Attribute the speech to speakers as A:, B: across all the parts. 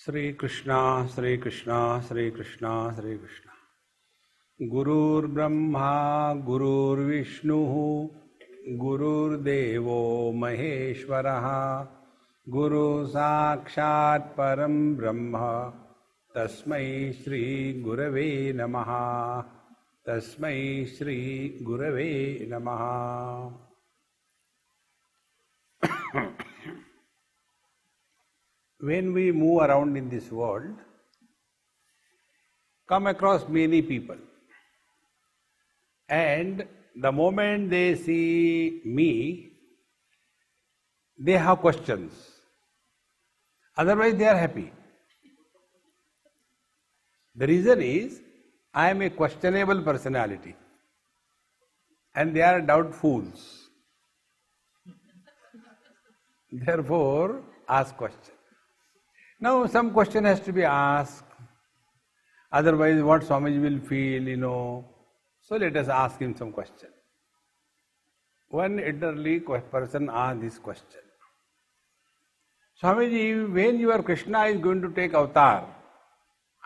A: Sri Krishna, Sri Krishna, Sri Krishna, Sri Krishna. Gurur Brahma, Gurur Vishnu, Gurur Devo Maheshwaraha, Guru Sakshat Param Brahma, Tasmai Shri Gurave Namaha, Tasmai Shri Gurave Namaha. When we move around in this world, come across many people, and the moment they see me, they have questions. Otherwise they are happy. The reason is, I am a questionable personality and they are doubtfuls. Therefore, ask questions. Now some question has to be asked, otherwise what Swami will feel, So let us ask him some question. One elderly person asked this question. Swamiji, when your Krishna is going to take avatar?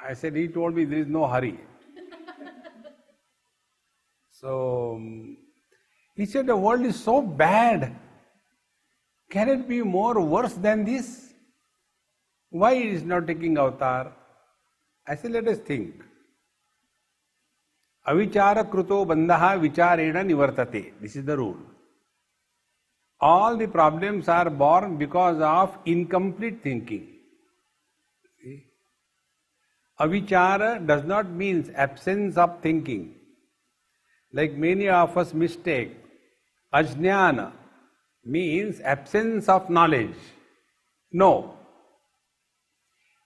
A: I said, he told me there is no hurry. So, he said, the world is so bad. Can it be more worse than this? Why he is not taking avatar? I said, let us think. Avichara kruto bandhaha vicharena nivartate. This is the rule. All the problems are born because of incomplete thinking. See? Avichara does not mean absence of thinking. Like many of us mistake, ajnana means absence of knowledge. No.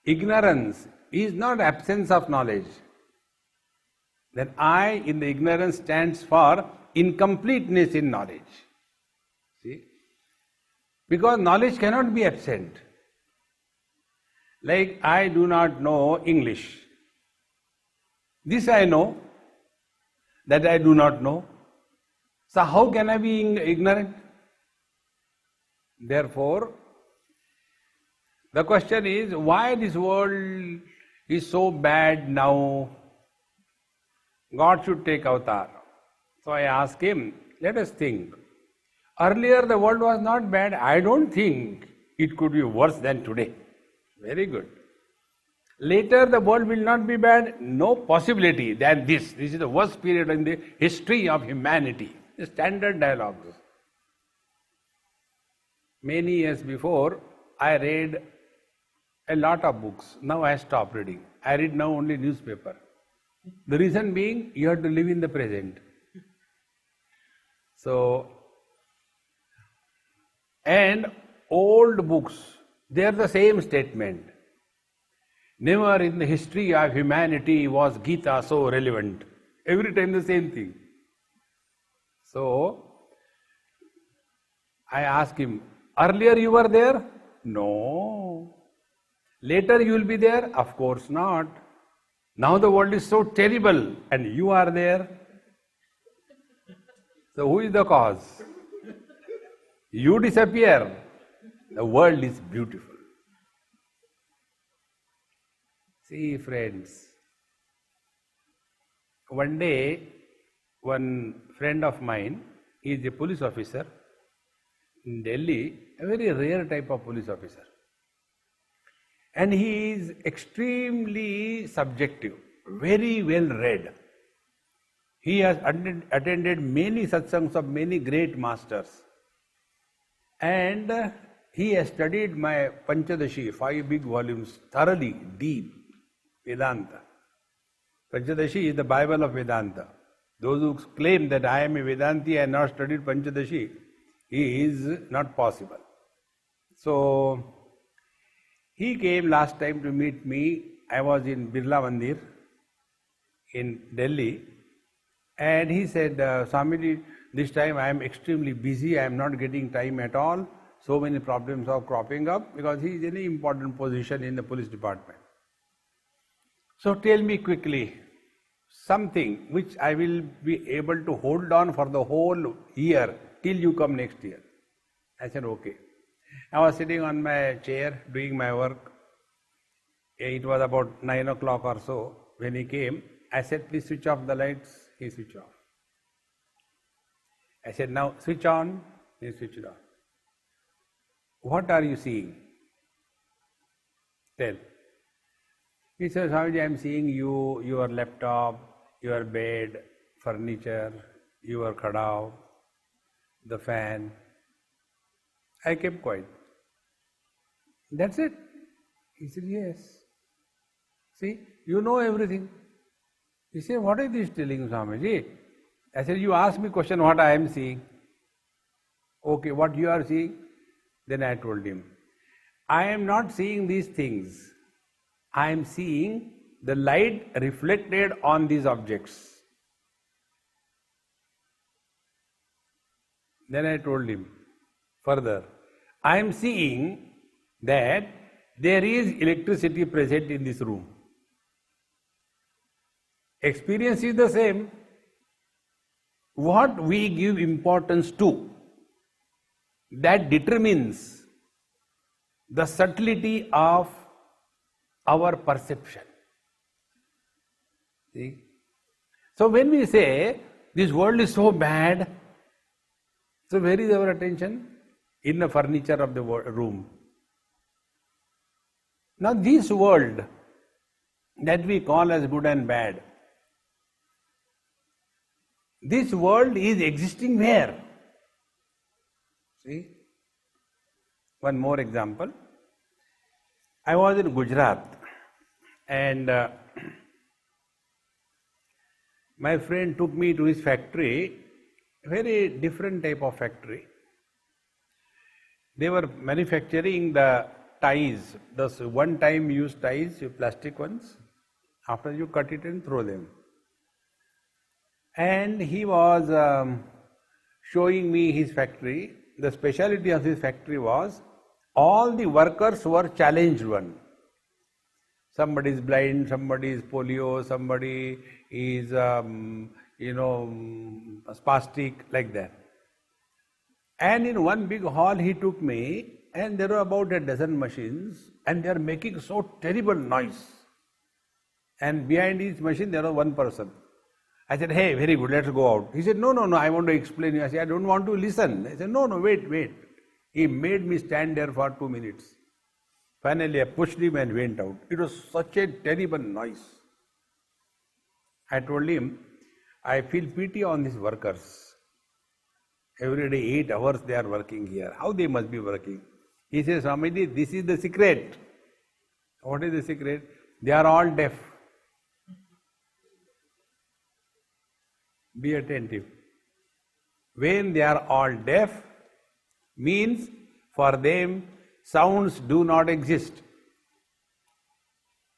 A: Ignorance is not absence of knowledge. Then I in the ignorance stands for incompleteness in knowledge. See? Because knowledge cannot be absent. Like I do not know English. This I know, that I do not know. So how can I be ignorant? Therefore, the question is, why this world is so bad now? God should take avatar. So I asked him, let us think. Earlier the world was not bad. I don't think it could be worse than today. Very good. Later the world will not be bad. No possibility than this. This is the worst period in the history of humanity. The standard dialogues. Many years before, I read a lot of books. Now I stopped reading. I read now only newspaper. The reason being, you have to live in the present. So, and old books, they are the same statement. Never in the history of humanity was Gita so relevant. Every time the same thing. So, I asked him, earlier you were there? No. Later you will be there? Of course not. Now the world is so terrible and you are there. So who is the cause? You disappear. The world is beautiful. See friends, one day one friend of mine, he is a police officer in Delhi, a very rare type of police officer. And he is extremely subjective, very well read. He has attended many satsangs of many great masters. And he has studied my Panchadashi, 5 big volumes, thoroughly, deep, Vedanta. Panchadashi is the Bible of Vedanta. Those who claim that I am a Vedanti and not studied Panchadashi, is not possible. So, he came last time to meet me. I was in Birla Mandir in Delhi, and he said, Swamiji, this time I am extremely busy, I am not getting time at all. So many problems are cropping up because he is in an important position in the police department. So tell me quickly something which I will be able to hold on for the whole year till you come next year. I said, okay. I was sitting on my chair doing my work. It was about 9 o'clock or so when he came. I said, please switch off the lights. He switched off. I said, now switch on. He switched on. What are you seeing? Tell. He says, Swamiji, I am seeing you, your laptop, your bed, furniture, your khadao, the fan. I kept quiet. That's it. He said, yes. See, you know everything. He said, what is this telling, Swamiji? I said, you ask me question what I am seeing. Okay, what you are seeing? Then I told him, I am not seeing these things. I am seeing the light reflected on these objects. Then I told him further, I am seeing that there is electricity present in this room. Experience is the same. What we give importance to, that determines the subtlety of our perception. See? So when we say, this world is so bad, so where is our attention? In the furniture of the room. Now this world that we call as good and bad, this world is existing where? See? One more example. I was in Gujarat and my friend took me to his factory, very different type of factory. They were manufacturing the ties, those one-time use ties, plastic ones. After you cut it and throw them. And he was showing me his factory. The speciality of his factory was all the workers were challenged one. Somebody is blind, somebody is polio, somebody is spastic, like that. And in one big hall he took me, and there were about a dozen machines, and they are making so terrible noise. And behind each machine there was one person. I said, hey, very good, let's go out. He said, no, I want to explain you. I said, I don't want to listen. I said, no, wait. He made me stand there for 2 minutes. Finally, I pushed him and went out. It was such a terrible noise. I told him, I feel pity on these workers. Every day, 8 hours they are working here. How they must be working? He says, Swamiji, this is the secret. What is the secret? They are all deaf. Be attentive. When they are all deaf, means for them sounds do not exist.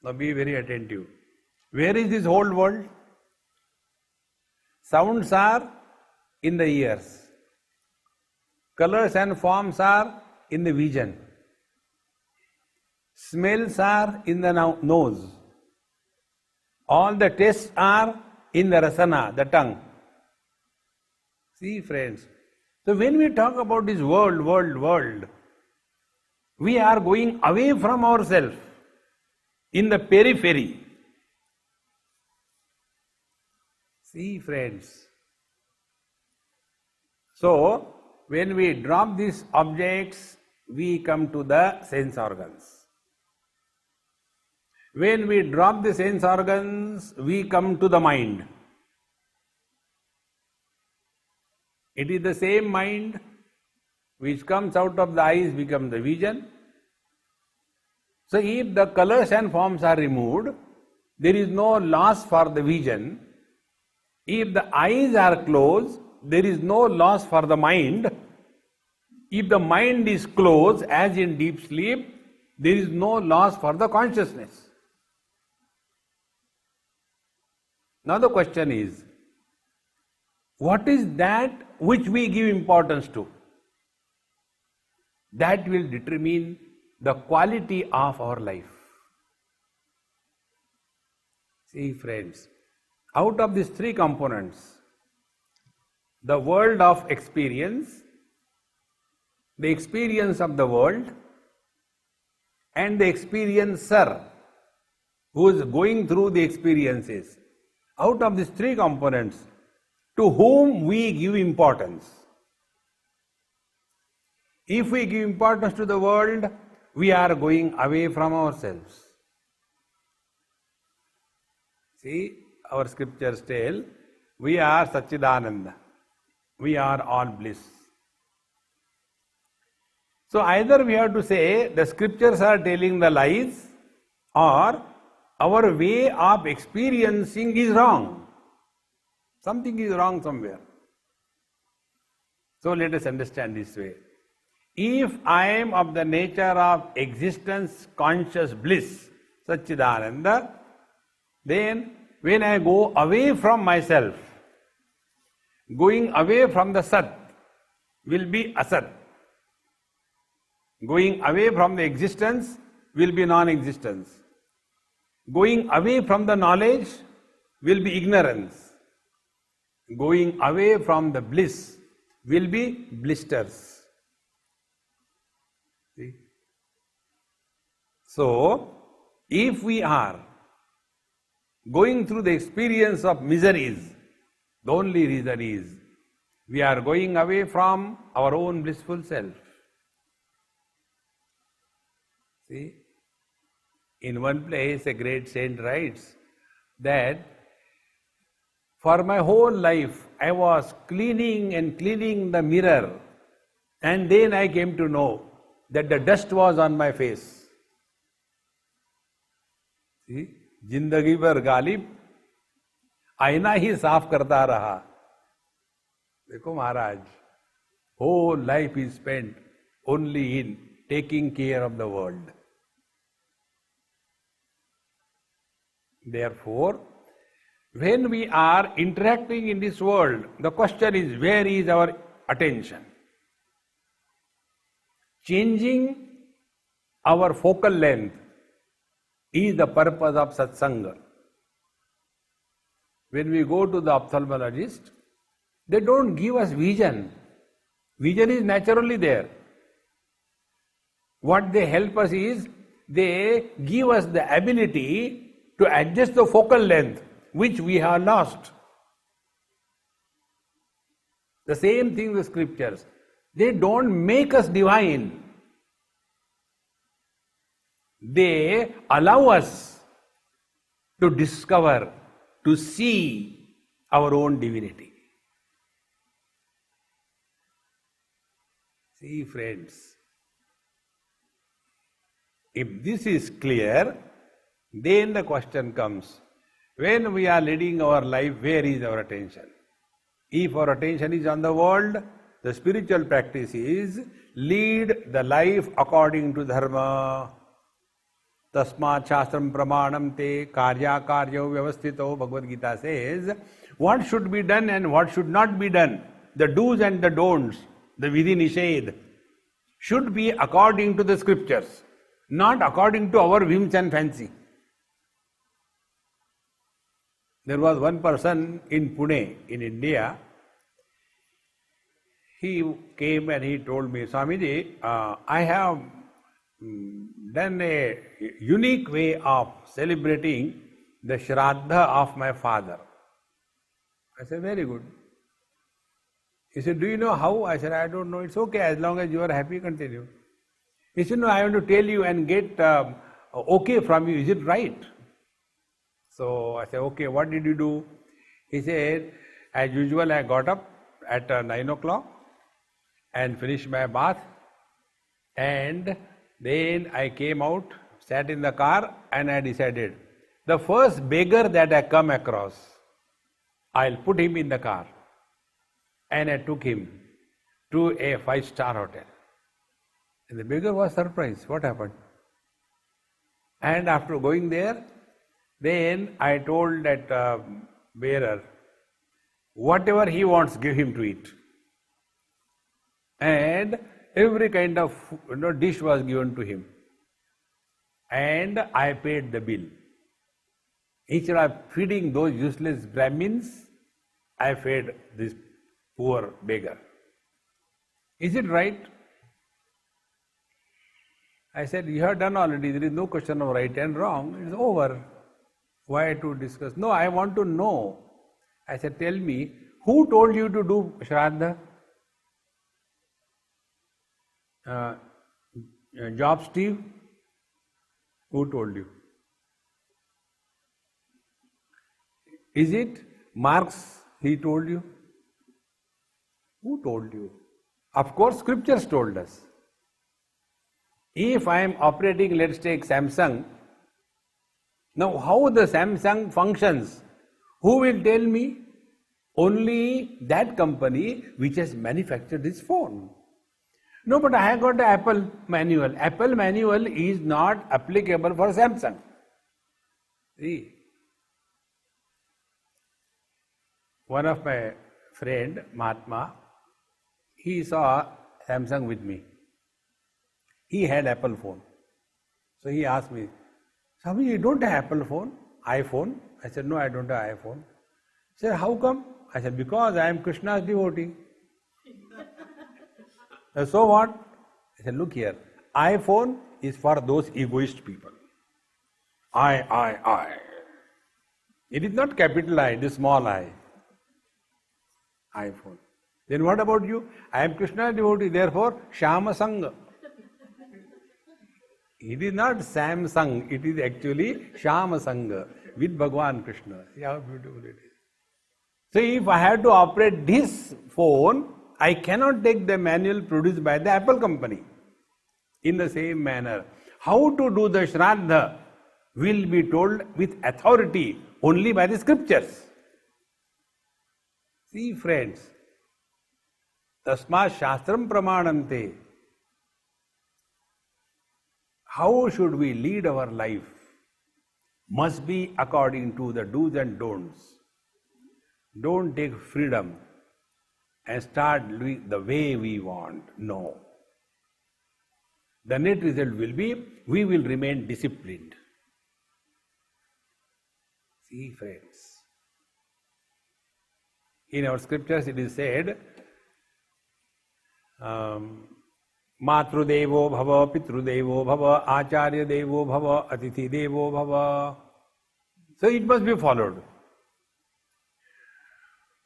A: Now be very attentive. Where is this whole world? Sounds are in the ears. Colors and forms are in the vision. Smells are in the nose. All the tastes are in the rasana, the tongue. See, friends. So when we talk about this world, we are going away from ourselves in the periphery. See, friends. So when we drop these objects, we come to the sense organs. When we drop the sense organs, we come to the mind. It is the same mind which comes out of the eyes becomes the vision. So if the colors and forms are removed, there is no loss for the vision. If the eyes are closed, there is no loss for the mind. If the mind is closed, as in deep sleep, there is no loss for the consciousness. Now the question is, what is that which we give importance to? That will determine the quality of our life. See, friends, out of these 3 components, the world of experience, the experience of the world, and the experiencer, who is going through the experiences. Out of these three components, to whom we give importance. If we give importance to the world, we are going away from ourselves. See, our scriptures tell, we are Satchidananda. We are all bliss. So either we have to say the scriptures are telling the lies, or our way of experiencing is wrong. Something is wrong somewhere. So let us understand this way. If I am of the nature of existence, conscious bliss, Satchidananda, then when I go away from myself, going away from the Sat will be Asat. Going away from the existence will be non-existence. Going away from the knowledge will be ignorance. Going away from the bliss will be blisters. See? So, if we are going through the experience of miseries, the only reason is we are going away from our own blissful self. See, in one place a great saint writes that for my whole life I was cleaning and cleaning the mirror, and then I came to know that the dust was on my face. See, जिंदगी भर गालिब आईना ही साफ करता रहा. देखो महाराज, whole life is spent only in taking care of the world. Therefore, when we are interacting in this world, the question is, where is our attention? Changing our focal length is the purpose of satsanga. When we go to the ophthalmologist, they don't give us vision. Vision is naturally there. What they help us is, they give us the ability to adjust the focal length, which we have lost. The same thing with scriptures. They don't make us divine. They allow us to discover, to see our own divinity. See, friends, if this is clear, then the question comes, when we are leading our life, where is our attention? If our attention is on the world, the spiritual practice is lead the life according to dharma. Tasmat shastram pramanam te karya karyo vyavasthito. Bhagavad Gita says, what should be done and what should not be done, the do's and the don'ts, the vidhi nishedh, should be according to the scriptures, not according to our whims and fancy. There was one person in Pune, in India. He came and he told me, Swamiji, I have done a unique way of celebrating the Shraddha of my father. I said, very good. He said, do you know how? I said, I don't know. It's okay, as long as you are happy, continue. He said, no, I want to tell you and get okay from you. Is it right? So I said, okay, what did you do? He said, as usual, I got up at 9 o'clock and finished my bath, and then I came out, sat in the car, and I decided, the first beggar that I come across, I'll put him in the car. And I took him to a 5-star hotel. And the beggar was surprised. What happened? And after going there, then I told that bearer, whatever he wants, give him to eat. And every kind of dish was given to him. And I paid the bill. Instead of feeding those useless Brahmins, I fed this poor beggar. Is it right? I said, you have done already. There is no question of right and wrong. It's over. Why to discuss? No, I want to know. I said, tell me, who told you to do Shraddha? Job Steve? Who told you? Is it Marx? He told you? Who told you? Of course, scriptures told us. If I am operating, let's take Samsung. Now, how the Samsung functions? Who will tell me? Only that company which has manufactured this phone. No, but I have got the Apple manual. Apple manual is not applicable for Samsung. See, one of my friend, Mahatma, he saw Samsung with me. He had Apple phone. So he asked me, Swami, you don't have Apple phone? iPhone? I said, no, I don't have iPhone. He said, how come? I said, because I am Krishna's devotee. So what? I said, look here, iPhone is for those egoist people. I. It is not capital I, it is small I. iPhone. Then what about you? I am Krishna's devotee, therefore Shama Sangha. It is not Samsung, it is actually Shama Sangha with Bhagwan Krishna. See how beautiful it is. So if I have to operate this phone, I cannot take the manual produced by the Apple company. In the same manner, how to do the Shraddha will be told with authority only by the scriptures. See friends, Tasma Shastram Pramanante. How should we lead our life? Must be according to the do's and don'ts. Don't take freedom and start doing the way we want. No. The net result will be, we will remain disciplined. See friends, in our scriptures it is said, Matrudevo bhava, Pitrudevo bhava, Acharya devo bhava, Atithi devo bhava. So it must be followed.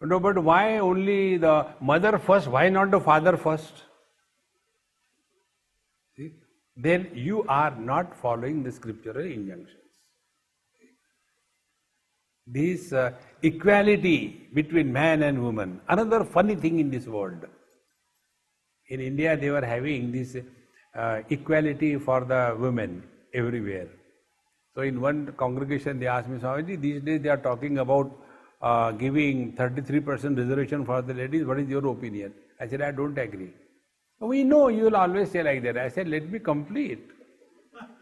A: No, but why only the mother first? Why not the father first? See? Then you are not following the scriptural injunctions. This equality between man and woman, another funny thing in this world. In India, they were having this equality for the women everywhere. So in one congregation, they asked me, Swamiji, these days they are talking about giving 33% reservation for the ladies. What is your opinion? I said, I don't agree. We know you will always say like that. I said, let me complete.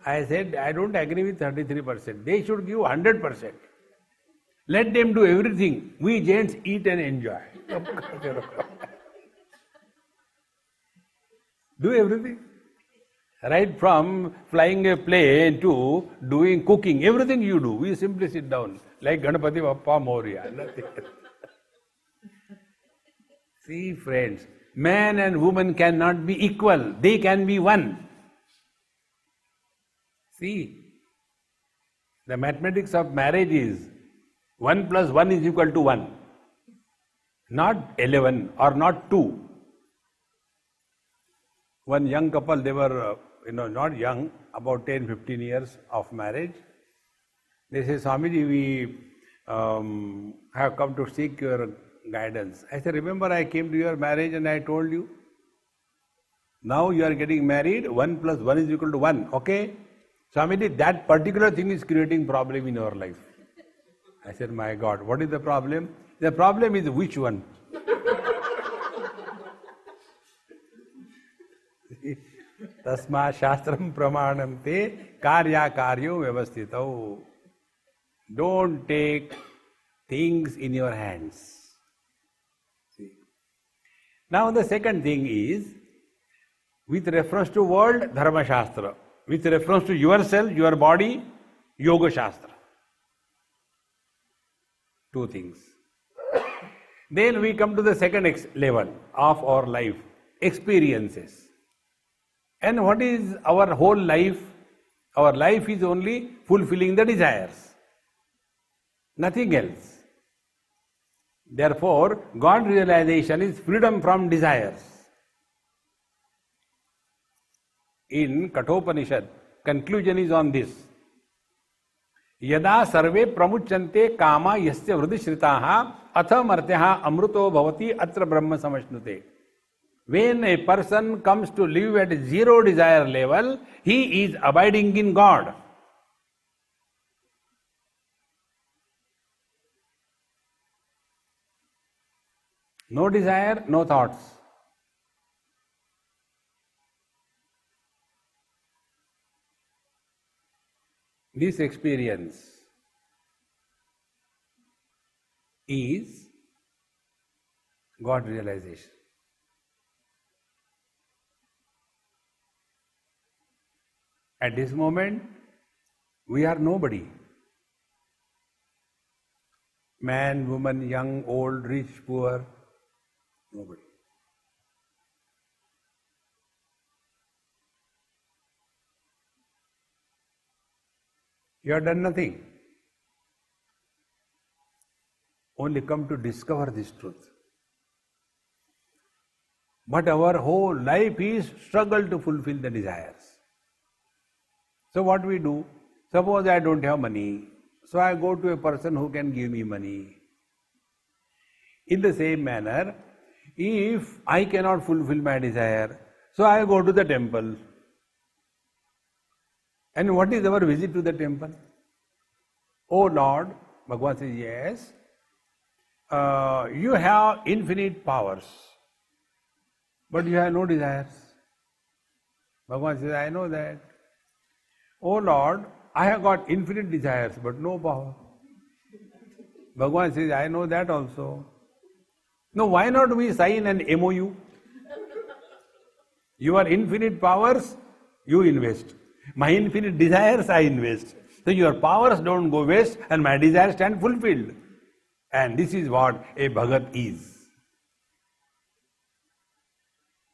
A: I said, I don't agree with 33%. They should give 100%. Let them do everything. We gents eat and enjoy. Do everything. Right from flying a plane to doing cooking, everything you do. We simply sit down like Ganapati Bappa Moria. Nothing. See friends, man and woman cannot be equal. They can be one. See, the mathematics of marriage is 1 plus 1 is equal to 1. Not 11 or not 2. One young couple, they were, not young, about 10-15 years of marriage. They say, Swamiji, we have come to seek your guidance. I said, remember I came to your marriage and I told you, now you are getting married, 1 plus 1 is equal to 1, okay? Swamiji, that particular thing is creating problem in our life. I said, my God, what is the problem? The problem is which one? Tasma Shastram Pramanante Karya Karyo Vyavastitau. Don't take things in your hands. See. Now the second thing is, with reference to world, Dharma Shastra. With reference to yourself, your body, Yoga Shastra. Two things. Then we come to the second level of our life, experiences. And what is our whole life? Our life is only fulfilling the desires. nothing else. Therefore, God realization is freedom from desires. In Kathopanishad, conclusion is on this. Yada sarve pramuchante kama yasya hridishritaha athamartyaha amruto bhavati atra brahma samashnute. When a person comes to live at zero desire level, he is abiding in God. No desire, no thoughts. This experience is God realization. At this moment, we are nobody. Man, woman, young, old, rich, poor, nobody. You have done nothing. Only come to discover this truth. But our whole life is struggle to fulfill the desires. So what we do? Suppose I don't have money, so I go to a person who can give me money. In the same manner, if I cannot fulfill my desire, so I go to the temple. And what is our visit to the temple? Oh Lord, Bhagavan says, yes, you have infinite powers, but you have no desires. Bhagavan says, I know that. Oh Lord, I have got infinite desires, but no power. Bhagavan says, I know that also. No, why not we sign an MOU? Your infinite powers, you invest. My infinite desires, I invest. So your powers don't go waste and my desires stand fulfilled. And this is what a Bhagat is.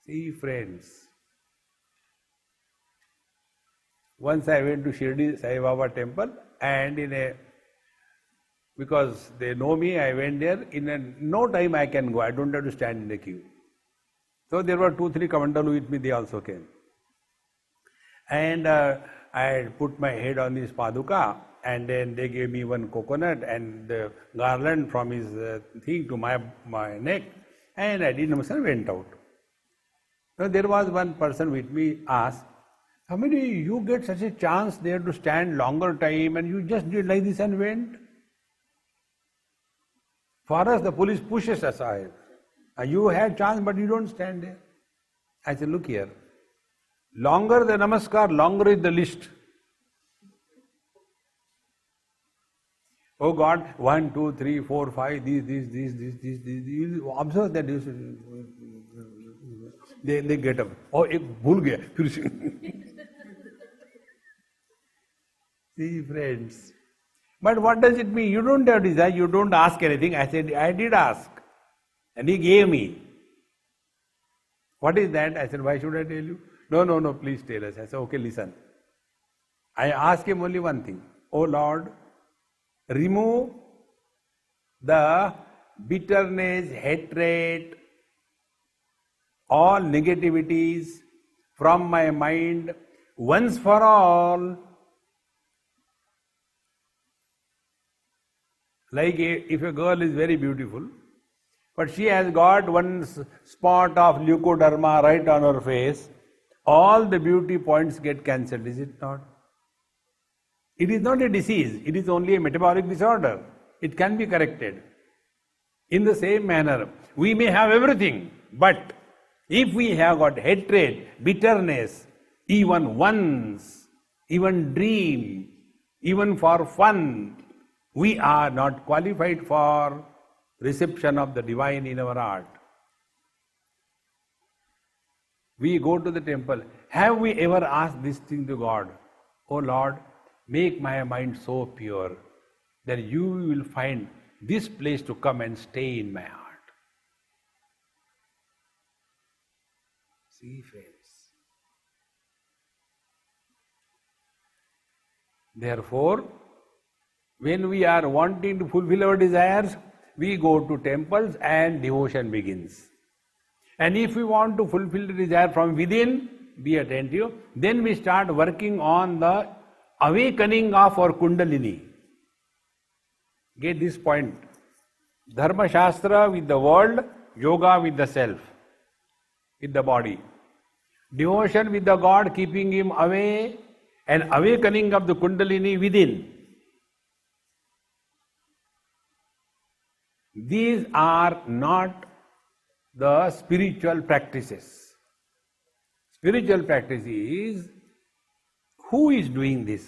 A: See, friends, once I went to Shirdi Sai Baba temple and because they know me, I went there. No time I can go. I don't have to stand in the queue. So there were 2-3 Kamandalu with me. They also came. And I put my head on his paduka, and then they gave me one coconut and the garland from his thing to my neck, and I did namaskar and went out. Now there was one person with me asked, how many you get such a chance there to stand longer time and you just did like this and went? For us, the police pushes us aside. You had chance, but you don't stand there. I said, look here. Longer the namaskar, longer is the list. Oh God, 1, 2, 3, 4, 5, these. You observe that they get up. Oh, ek bhul gaya. See, friends. But what does it mean? You don't have desire, you don't ask anything. I said, I did ask. And he gave me. What is that? I said, why should I tell you? No, please tell us. I said, okay, listen. I asked him only one thing. Oh Lord, remove the bitterness, hatred, all negativities from my mind once for all. Like if a girl is very beautiful, but she has got one spot of leukoderma right on her face, all the beauty points get cancelled, is it not? It is not a disease, it is only a metabolic disorder. It can be corrected. In the same manner, we may have everything, but if we have got hatred, bitterness, even once, even dream, even for fun, we are not qualified for reception of the divine in our heart. We go to the temple. Have we ever asked this thing to God? Oh Lord, make my mind so pure that you will find this place to come and stay in my heart. See, friends. Therefore, When we are wanting to fulfill our desires, we go to temples and devotion begins. And if we want to fulfill the desire from within, be attentive, then we start working on the awakening of our Kundalini. Get this point. Dharma Shastra with the world, yoga with the self, with the body. Devotion with the God, keeping him away, and awakening of the Kundalini within. These are not the spiritual practices. Spiritual practice is who is doing this.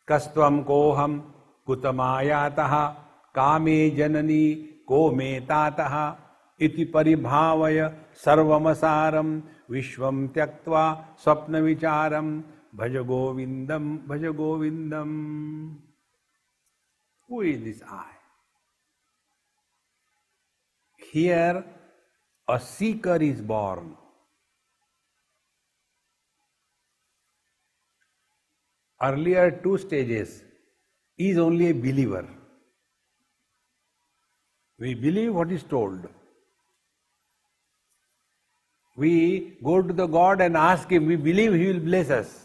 A: Kastvam koham kutamāyātaha kāme janani ko me tātaha iti paribhāvaya sarvamasaram vishvam tyaktva swapna vicharam bhaja govindam bhaja govindam. Who is this I? Here a seeker is born. Earlier 2 stages is only a believer. We believe what is told. We go to the God and ask him, we believe he will bless us.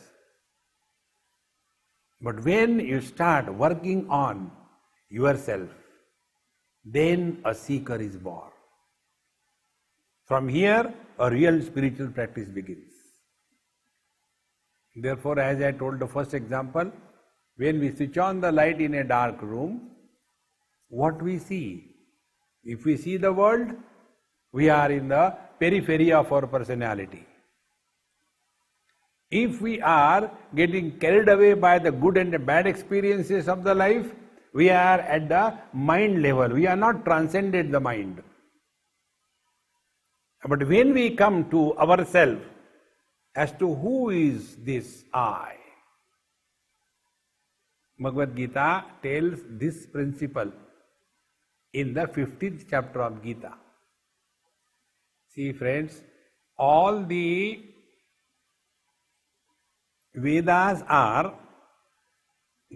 A: But when you start working on yourself, then a seeker is born. From here, a real spiritual practice begins. Therefore, as I told the first example, when we switch on the light in a dark room, what we see? If we see the world, we are in the periphery of our personality. If we are getting carried away by the good and the bad experiences of the life, we are at the mind level. We are not transcended the mind. But when we come to ourselves, as to who is this I, Bhagavad Gita tells this principle in the 15th chapter of Gita. See friends, all the Vedas are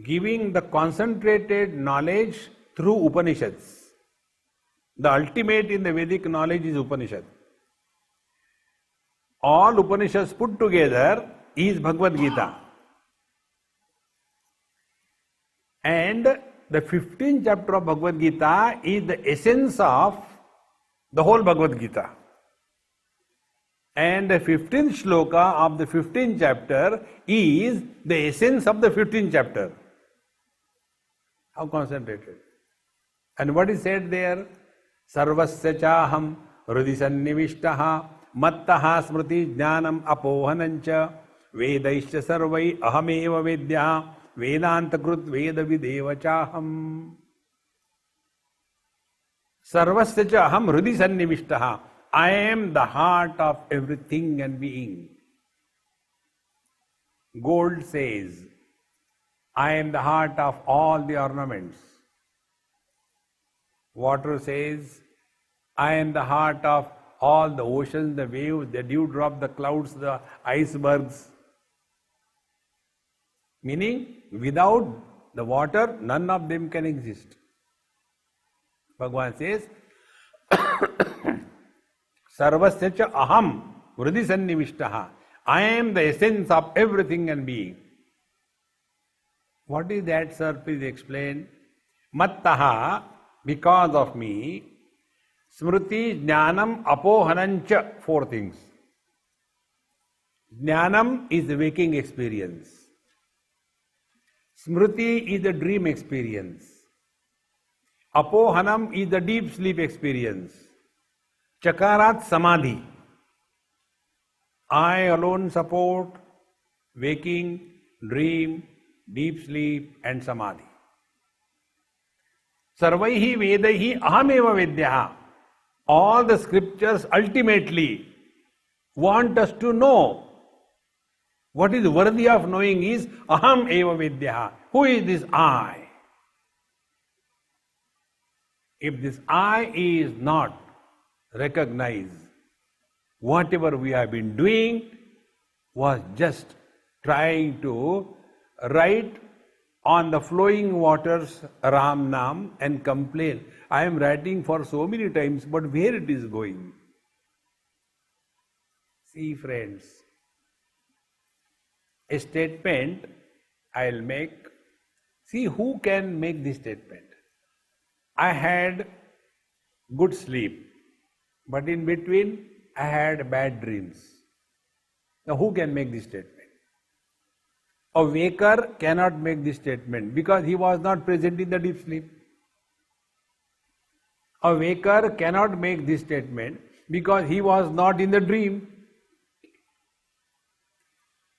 A: giving the concentrated knowledge through Upanishads. The ultimate in the Vedic knowledge is Upanishad. All Upanishads put together is Bhagavad Gita. And the 15th chapter of Bhagavad Gita is the essence of the whole Bhagavad Gita. And the 15th shloka of the 15th chapter is the essence of the 15th chapter. How concentrated. And what is said there? Sarvasya chaham hrudi sannivishtaha mattaha smriti jnanam apohanancha vedaisya sarvai ahameva vedya vedantakrut veda videva chaham. Sarvasya chaham hrudi sannivishtaha. I am the heart of everything and being. Gold says, I am the heart of all the ornaments. Water says, I am the heart of all the oceans, the waves, the dewdrop, the clouds, the icebergs. Meaning, without the water, none of them can exist. Bhagavan says, Sarvasya cha aham hrudi sannivishtaha. I am the essence of everything and being. What is that, sir? Please explain. Mattaha, because of me. Smriti, jnanam, apohanancha. 4 things. Jnanam is the waking experience. Smriti is the dream experience. Apohanam is the deep sleep experience. Chakarat samadhi. I alone support waking, dream, deep sleep and samadhi. Sarvaihi vedaihi ahameva vedyaha. All the scriptures ultimately want us to know. What is worthy of knowing is aham eva vedyaha. Who is this I? If this I is not recognized, whatever we have been doing was just trying to write on the flowing waters Ram Nam and complain, I am writing for so many times, but where it is going? See, friends, a statement I'll make. See, who can make this statement? I had good sleep, but in between I had bad dreams. Now, who can make this statement? A waker cannot make this statement because he was not present in the deep sleep. A waker cannot make this statement because he was not in the dream.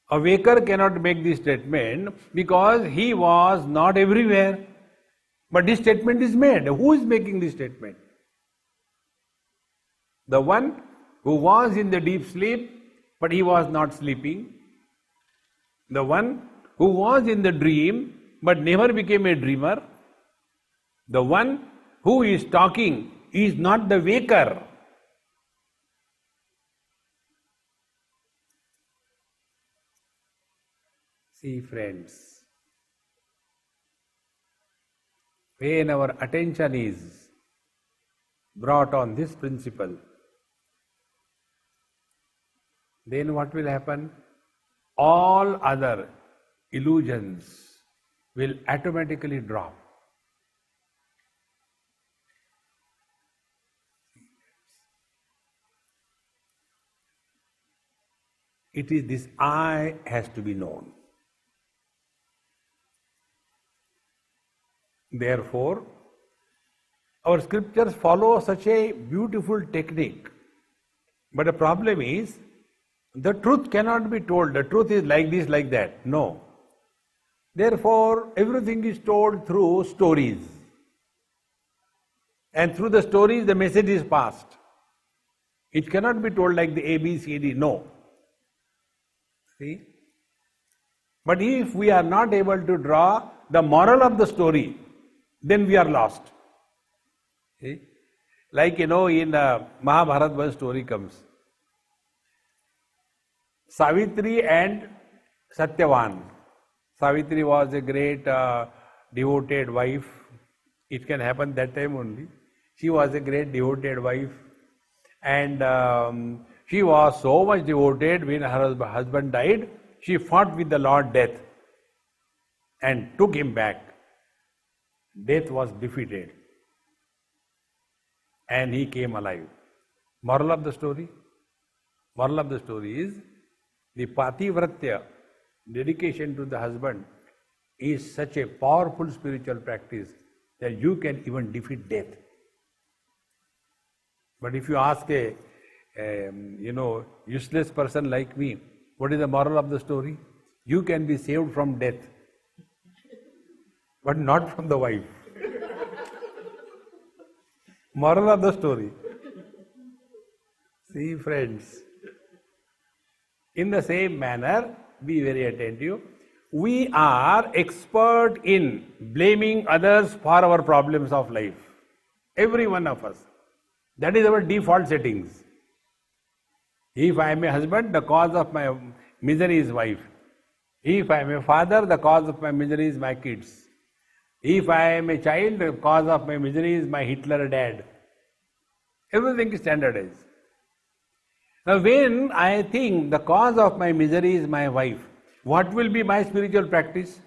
A: A waker cannot make this statement because he was not everywhere. But this statement is made. Who is making this statement? The one who was in the deep sleep, but he was not sleeping. The one who was in the dream, but never became a dreamer. The one who is talking is not the waker. See, friends, when our attention is brought on this principle, then what will happen? All other illusions will automatically drop. It is this I has to be known. Therefore, our scriptures follow such a beautiful technique. But the problem is, the truth cannot be told. The truth is like this, like that. No. Therefore, everything is told through stories. And through the stories, the message is passed. It cannot be told like the A, B, C, D. No. See? But if we are not able to draw the moral of the story, then we are lost. See? Like, in Mahabharata, one story comes. Savitri and Satyavan. Savitri was a great devoted wife. It can happen that time only. She was a great devoted wife. And she was so much devoted, when her husband died, she fought with the Lord Death and took him back. Death was defeated and he came alive. Moral of the story? Moral of the story is, the pativratya, dedication to the husband, is such a powerful spiritual practice that you can even defeat death. But if you ask a useless person like me, what is the moral of the story? You can be saved from death, but not from the wife. Moral of the story. See, friends, in the same manner, be very attentive. We are expert in blaming others for our problems of life. Every one of us. That is our default settings. If I am a husband, the cause of my misery is wife. If I am a father, the cause of my misery is my kids. If I am a child, the cause of my misery is my Hitler dad. Everything is standardized. Now, when I think the cause of my misery is my wife, what will be my spiritual practice?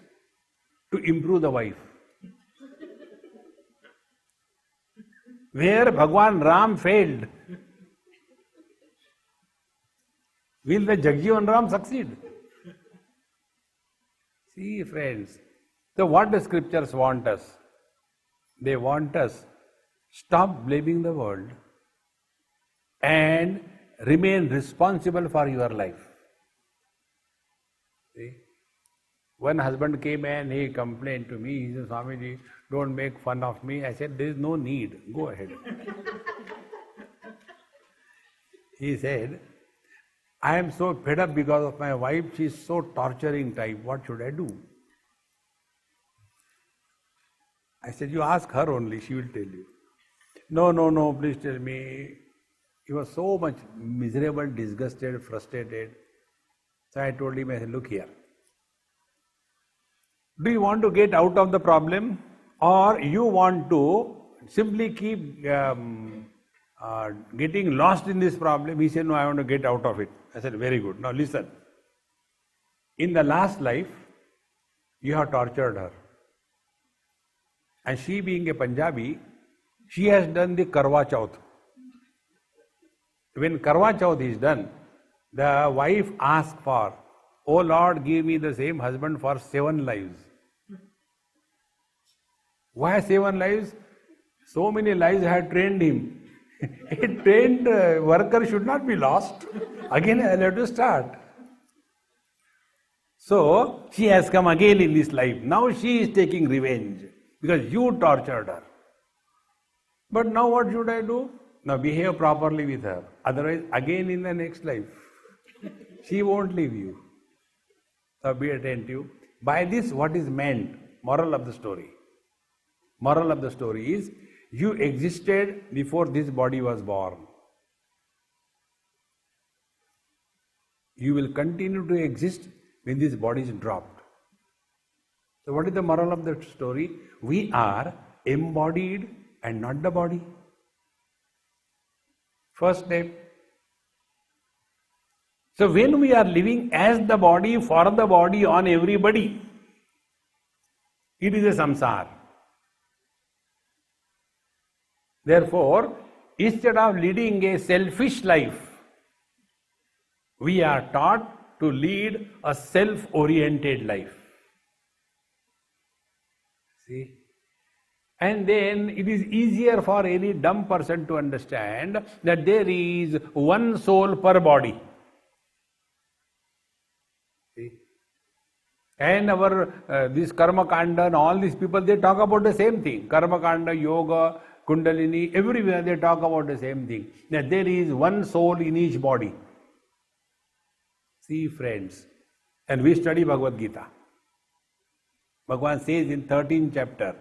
A: To improve the wife. Where Bhagwan Ram failed, will the Jagjivan Ram succeed? See, friends, so what the scriptures want us? They want us stop blaming the world and remain responsible for your life. See? One husband came and he complained to me, he said, Swamiji, don't make fun of me. I said, there is no need, go ahead. He said, I am so fed up because of my wife, she is so torturing type, what should I do? I said, you ask her only, she will tell you. No, please tell me. He was so much miserable, disgusted, frustrated. So I told him, I said, look here. Do you want to get out of the problem, or you want to simply keep getting lost in this problem? He said, no, I want to get out of it. I said, very good. Now listen. In the last life, you have tortured her. And she being a Punjabi, she has done the Karwa Chauth. When Karwa Chauth is done, the wife asks for, oh Lord, give me the same husband for 7 lives. Why 7 lives? So many lives I have trained him. A trained worker should not be lost. Again I will have to start. So she has come again in this life. Now she is taking revenge because you tortured her. But now what should I do? Now behave properly with her. Otherwise, again in the next life, she won't leave you. So be attentive. By this, what is meant? Moral of the story. Moral of the story is, you existed before this body was born. You will continue to exist when this body is dropped. So what is the moral of the story? We are embodied and not the body. First step. So when we are living as the body, for the body, on everybody, it is a samsara. Therefore, instead of leading a selfish life, we are taught to lead a self-oriented life. See? And then it is easier for any dumb person to understand that there is one soul per body. See? And our this Karma Kanda and all these people, they talk about the same thing. Karma Kanda, Yoga, Kundalini, everywhere they talk about the same thing. That there is one soul in each body. See friends, and we study Bhagavad Gita. Bhagavan says in 13th chapter,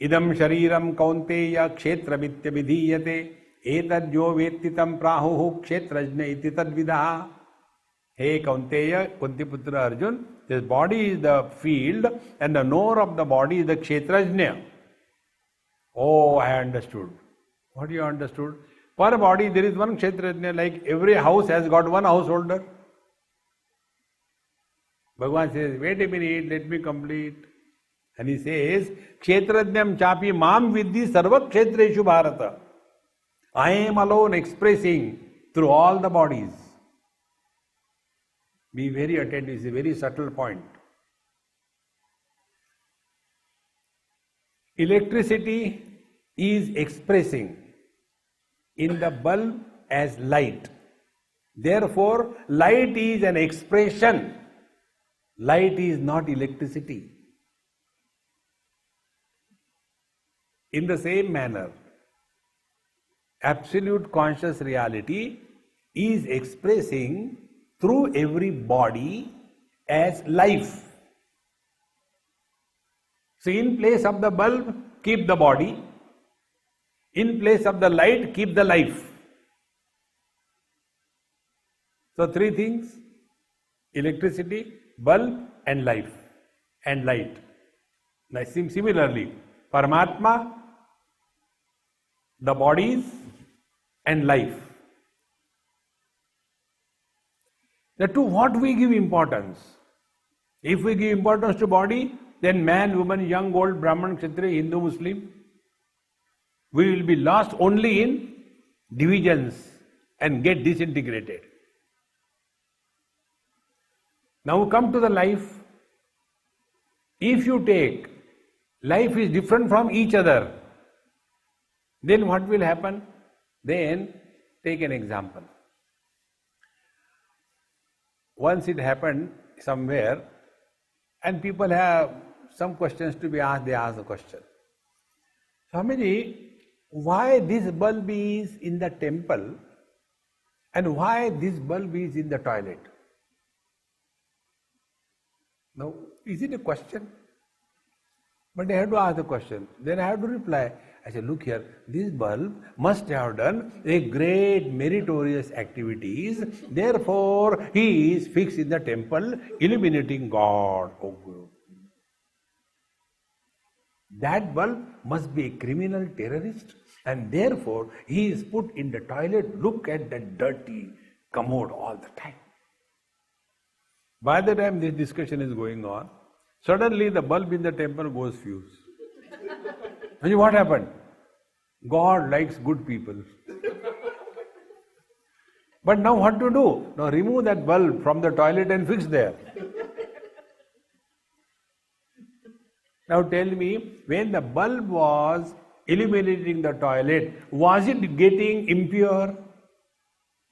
A: Idam shariram kaunteya kshetramitya vidhiyate etadyo vettitam prahuhu kshetrajna iti tadvidaha. Hey Kaunteya, Kuntiputra Arjun, this body is the field and the knower of the body is the kshetrajna. Oh, I understood. What you understood? Per body there is one kshetrajna, like every house has got one householder. Bhagavan says, wait a minute, let me complete. And he says, Kshetrajnam chapi mam vidhi sarva kshetreshu bharata. I am alone expressing through all the bodies. Be very attentive, it's a very subtle point. Electricity is expressing in the bulb as light. Therefore, light is an expression. Light is not electricity. In the same manner, absolute conscious reality is expressing through every body as life. So in place of the bulb, keep the body. In place of the light, keep the life. So 3 things: electricity, bulb and life and light. Now similarly, Paramatma, the bodies and life. Now to what we give importance? If we give importance to body, then man, woman, young, old, Brahman, Kshatriya, Hindu, Muslim, we will be lost only in divisions and get disintegrated. Now come to the life. If you take life is different from each other, then what will happen? Then take an example. Once it happened somewhere and people have some questions to be asked, they ask the question. Swamiji, why this bulb is in the temple and why this bulb is in the toilet? Now, is it a question? But I have to ask the question. Then I have to reply. I say, look here, this bulb must have done a great meritorious activities. Therefore, he is fixed in the temple, illuminating God. Oh, that bulb must be a criminal terrorist, and therefore he is put in the toilet. Look at that dirty commode all the time. By the time this discussion is going on, suddenly the bulb in the temple goes fuse. And what happened? God likes good people. But now what to do? Now remove that bulb from the toilet and fix there. Now tell me, when the bulb was illuminating the toilet, was it getting impure?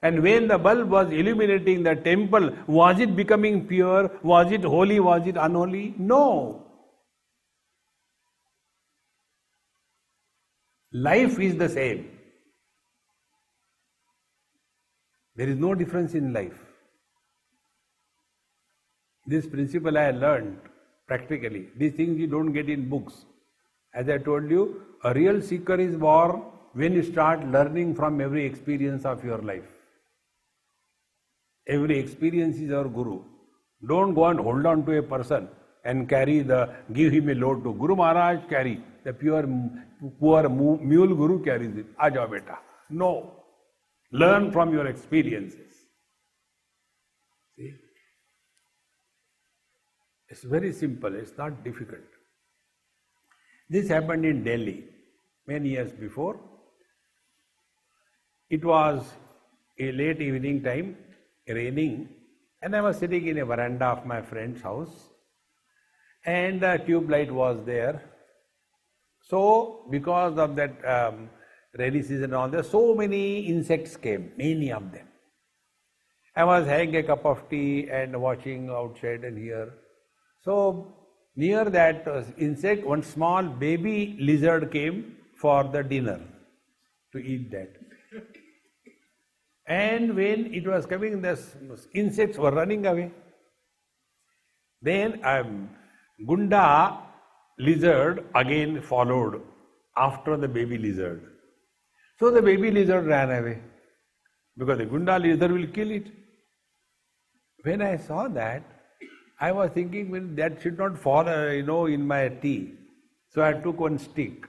A: And when the bulb was illuminating the temple, was it becoming pure? Was it holy? Was it unholy? No. Life is the same. There is no difference in life. This principle I learned practically. These things you don't get in books. As I told you, a real seeker is born when you start learning from every experience of your life. Every experience is our Guru. Don't go and hold on to a person and give him a load to Guru Maharaj carry. The poor mule Guru carries it. Aaja beta. No. Learn from your experiences. See? It's very simple. It's not difficult. This happened in Delhi many years before. It was a late evening time, raining, and I was sitting in a veranda of my friend's house, and the tube light was there. So, because of that rainy season and all, there so many insects came, many of them. I was having a cup of tea and watching outside and here. So, near that insect, one small baby lizard came for the dinner to eat that. And when it was coming, the insects were running away. Then Gunda lizard again followed after the baby lizard. So the baby lizard ran away because the Gunda lizard will kill it. When I saw that, I was thinking, well, that should not fall, in my tea. So I took one stick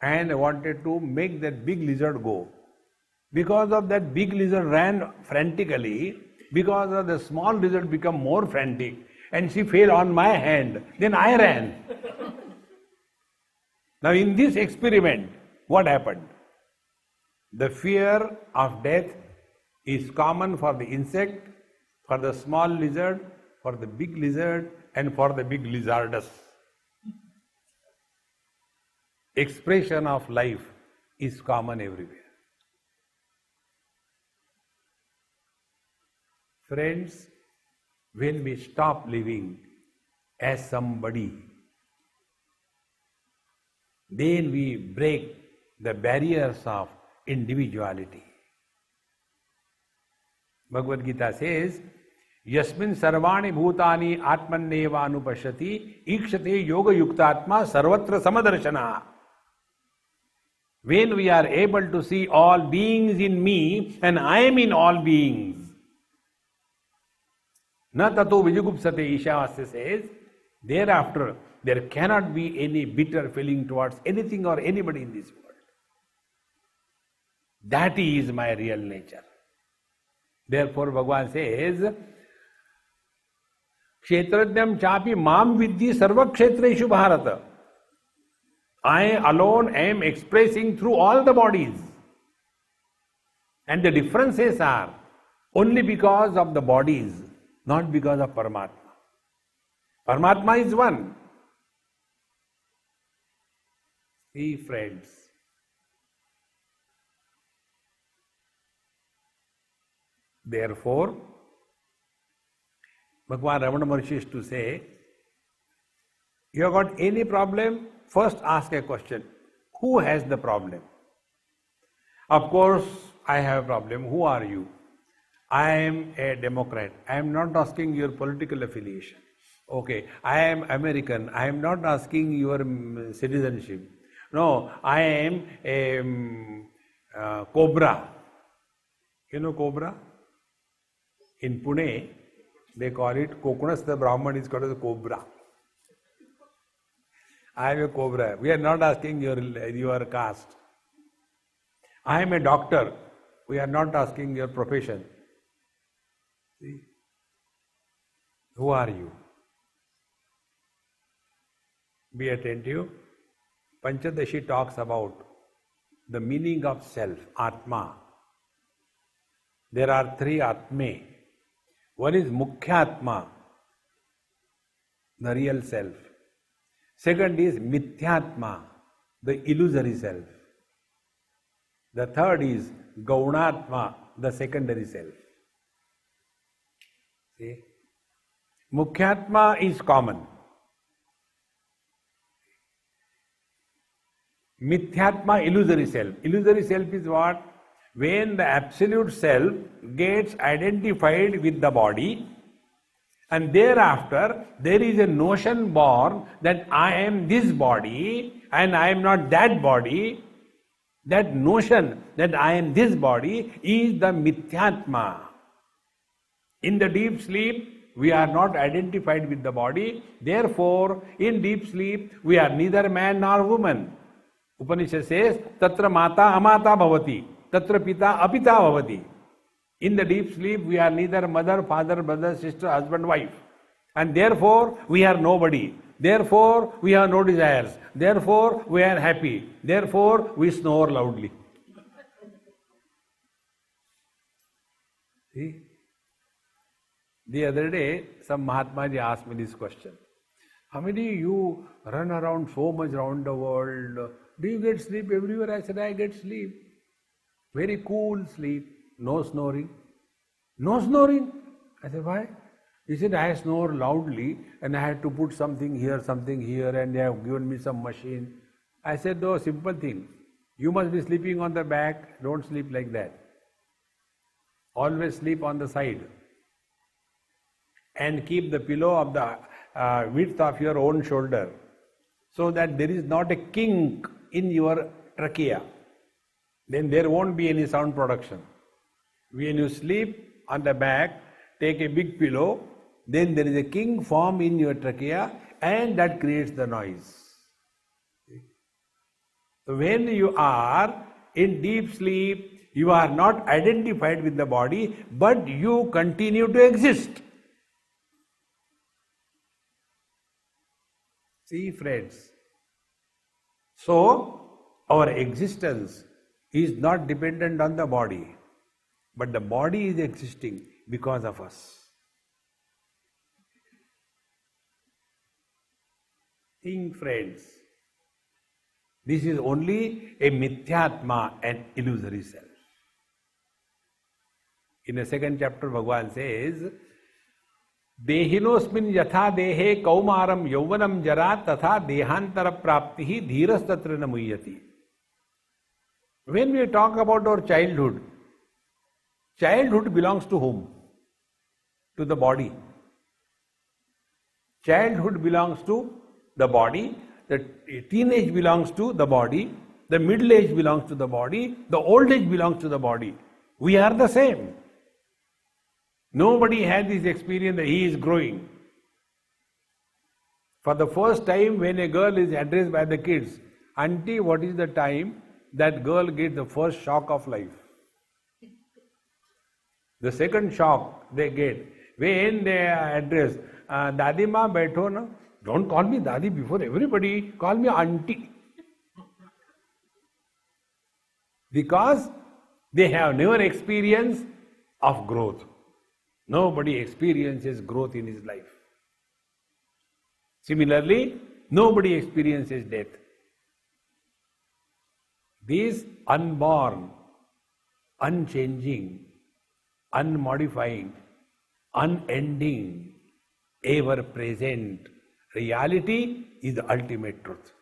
A: and I wanted to make that big lizard go. Because of that, big lizard ran frantically. Because of the small lizard become more frantic, and she fell on my hand. Then I ran. Now in this experiment, what happened? The fear of death is common for the insect, for the small lizard, for the big lizard, and for the big lizardess. Expression of life is common everywhere. Friends, when we stop living as somebody, then we break the barriers of individuality. Bhagavad Gita says, Yasmin sarvani bhutani atmanneva anupashyati ikshate yoga yuktatma sarvatra samadarshana. When we are able to see all beings in me and I am in all beings, na tato vijigupsate, Ishavasya says, thereafter there cannot be any bitter feeling towards anything or anybody in this world. That is my real nature. Therefore Bhagavan says, Kshetrajnam chapi mam vidhi sarva kshetreshu bharata. I alone am expressing through all the bodies. And the differences are only because of the bodies, not because of Paramatma. Paramatma is one. See, friends, therefore, Bhagavan Ramana Maharshi used to say, you have got any problem, first ask a question. Who has the problem? Of course, I have a problem. Who are you? I am a Democrat. I am not asking your political affiliation. Okay, I am American. I am not asking your citizenship. No, I am a Cobra. You know Cobra? In Pune, they call it Kokunas, the Brahman is called as Cobra. I am a cobra. We are not asking your caste. I am a doctor. We are not asking your profession. See? Who are you? Be attentive. Panchadashi talks about the meaning of self, Atma. There are three Atme. One is Mukhya Atma, the real self. Second is Mithyatma, the illusory self. The third is Gaunatma, the secondary self. See? Mukhyatma is common. Mithyatma, illusory self. Illusory self is what? When the absolute self gets identified with the body, and thereafter there is a notion born that I am this body and I am not that body. That notion that I am this body is the Mithyatma. In the deep sleep, we are not identified with the body. Therefore, in deep sleep, we are neither man nor woman. Upanishad says, Tatra mata amata bhavati, Tatra pita apita bhavati. In the deep sleep, we are neither mother, father, brother, sister, husband, wife. And therefore, we are nobody. Therefore, we have no desires. Therefore, we are happy. Therefore, we snore loudly. See? The other day, some Mahatmaji asked me this question. Hamidi, you run around so much around the world. Do you get sleep everywhere? I said, I get sleep. Very cool sleep. No snoring. No snoring? I said, why? He said, I snore loudly and I had to put something here, and they have given me some machine. I said, no, simple thing. You must be sleeping on the back. Don't sleep like that. Always sleep on the side. And keep the pillow of the width of your own shoulder, so that there is not a kink in your trachea. Then there won't be any sound production. When you sleep on the back, take a big pillow, then there is a kink form in your trachea, and that creates the noise. So when you are in deep sleep, you are not identified with the body, but you continue to exist. See, friends. So, our existence is not dependent on the body, but the body is existing because of us. Think, friends. This is only a mithyatma, an illusory self. In the second chapter, Bhagavan says, Dehinosmin yatha dehe kaumaram yauvanam jara tatha dehantara praptihi dhirastatra namuyati. When we talk about our childhood, childhood belongs to whom? To the body. Childhood belongs to the body, the teenage belongs to the body, the middle age belongs to the body, the old age belongs to the body. We are the same. Nobody had this experience that he is growing. For the first time, when a girl is addressed by the kids, Auntie, what is the time? That girl gets the first shock of life. The second shock they get when they are addressed, Dadi ma baitho na. Don't call me Dadi before everybody, call me Auntie. Because they have never experienced of growth. Nobody experiences growth in his life. Similarly, nobody experiences death. This unborn, unchanging, unmodifying, unending, ever-present reality is the ultimate truth.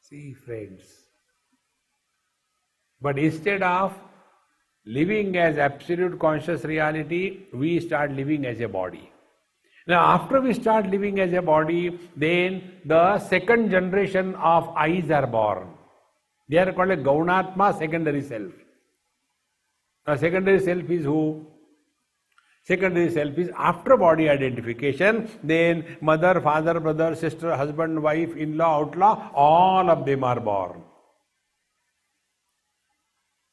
A: See, friends. But instead of living as absolute conscious reality, we start living as a body. Now, after we start living as a body, then the second generation of eyes are born. They are called a Gaunatma, secondary self. Now, secondary self is who? Secondary self is after body identification, then mother, father, brother, sister, husband, wife, in-law, outlaw, all of them are born.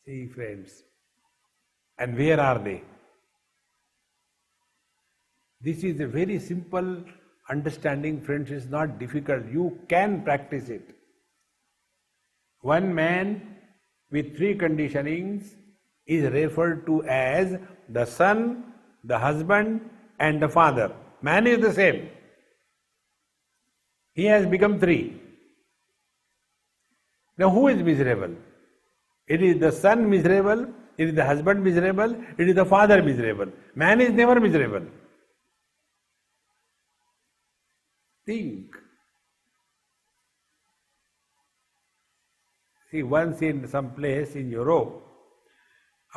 A: See, friends. And where are they? This is a very simple understanding, friends. It's not difficult. You can practice it. One man with three conditionings is referred to as the son, the husband, and the father. Man is the same. He has become three. Now who is miserable? It is the son miserable, it is the husband miserable, it is the father miserable. Man is never miserable. Think. See, once in some place in Europe,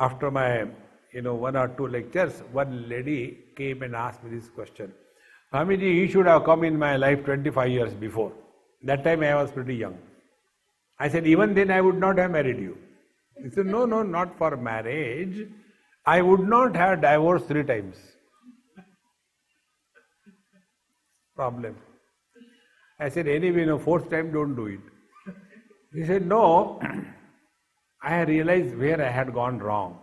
A: after my one or two lectures, one lady came and asked me this question. Swamiji, you should have come in my life 25 years before. That time I was pretty young. I said, even then I would not have married you. He said, no, not for marriage. I would not have divorced 3 times. Problem. I said, anyway, 4th time don't do it. He said, no, I realized where I had gone wrong.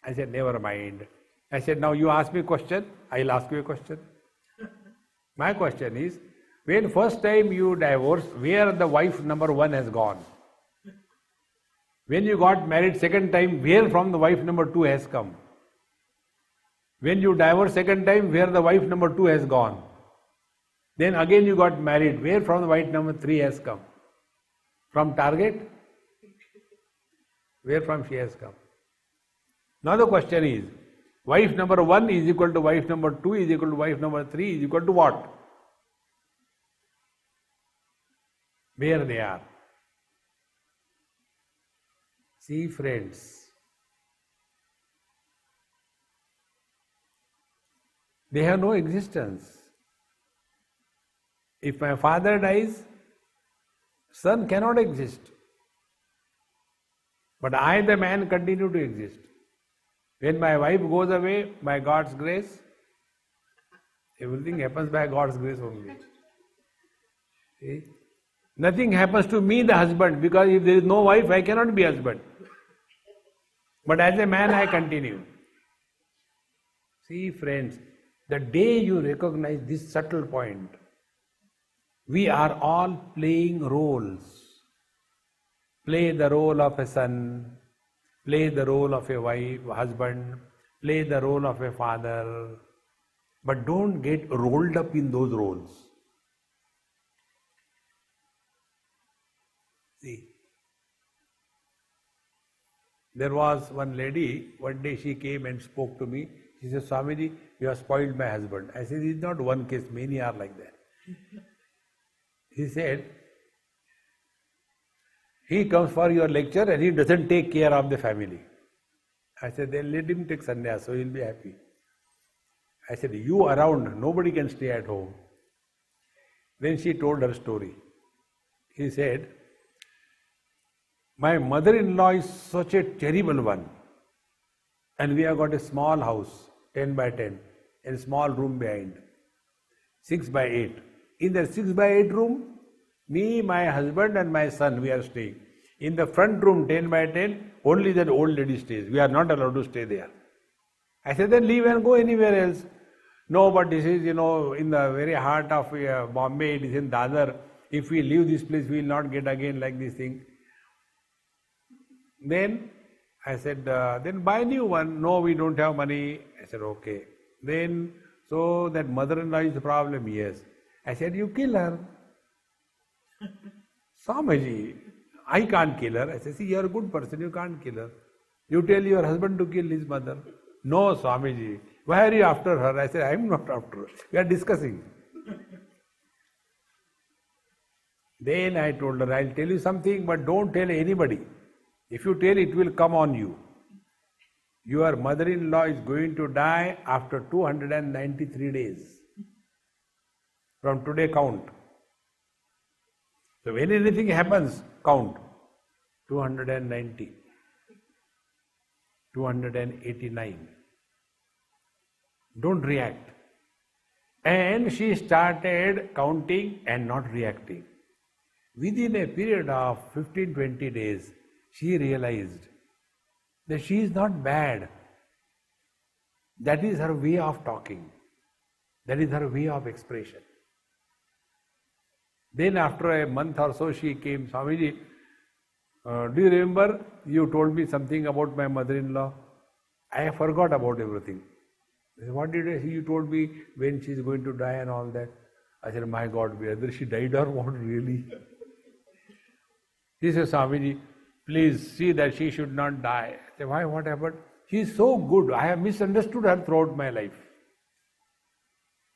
A: I said, never mind. I said, now you ask me a question, I'll ask you a question. My question is, when first time you divorced, where the wife number 1 has gone? When you got married second time, where from the wife number 2 has come? When you divorced second time, where the wife number 2 has gone? Then again you got married, where from the wife number 3 has come? From target? Where from she has come? Now the question is, wife number 1 is equal to wife number 2 is equal to wife number 3 is equal to what? Where they are? See, friends, they have no existence. If my father dies, son cannot exist. But I, the man, continue to exist. When my wife goes away, by God's grace, everything happens by God's grace only. See? Nothing happens to me, the husband, because if there is no wife, I cannot be husband. But as a man, I continue. See, friends, the day you recognize this subtle point, we are all playing roles. Play the role of a son, play the role of a wife, husband, play the role of a father, but don't get rolled up in those roles. See, there was one lady, one day she came and spoke to me. She said, Swamiji, you have spoiled my husband. I said, it's not one case, many are like that. He said, he comes for your lecture and he doesn't take care of the family. I said, then let him take sannyas, so he'll be happy. I said, you around, nobody can stay at home. Then she told her story. He said, my mother-in-law is such a terrible one. And we have got a small house, 10 by 10, and a small room behind, 6 by 8. In the 6 by 8 room, me, my husband and my son, we are staying. In the front room, 10 by 10, only that old lady stays. We are not allowed to stay there. I said, then leave and go anywhere else. No, but this is, in the very heart of Bombay, it is in Dadar. If we leave this place, we will not get again like this thing. Then I said, then buy a new one. No, we don't have money. I said, okay. Then, so that mother-in-law is the problem? Yes. I said, you kill her. Swamiji, I can't kill her. I said, see, you are a good person, you can't kill her. You tell your husband to kill his mother. No, Swamiji, why are you after her? I said, I am not after her. We are discussing. Then I told her, I'll tell you something, but don't tell anybody. If you tell, it will come on you. Your mother-in-law is going to die after 293 days. From today count. So when anything happens, count. 290. 289. Don't react. And she started counting and not reacting. Within a period of 15-20 days, she realized that she is not bad. That is her way of talking. That is her way of expression. Then after a month or so, she came, Swamiji, do you remember you told me something about my mother-in-law? I forgot about everything. What did you told me when she is going to die and all that? I said, my God, whether she died or what really? He said, Swamiji, please see that she should not die. I said, why? What happened? She is so good. I have misunderstood her throughout my life.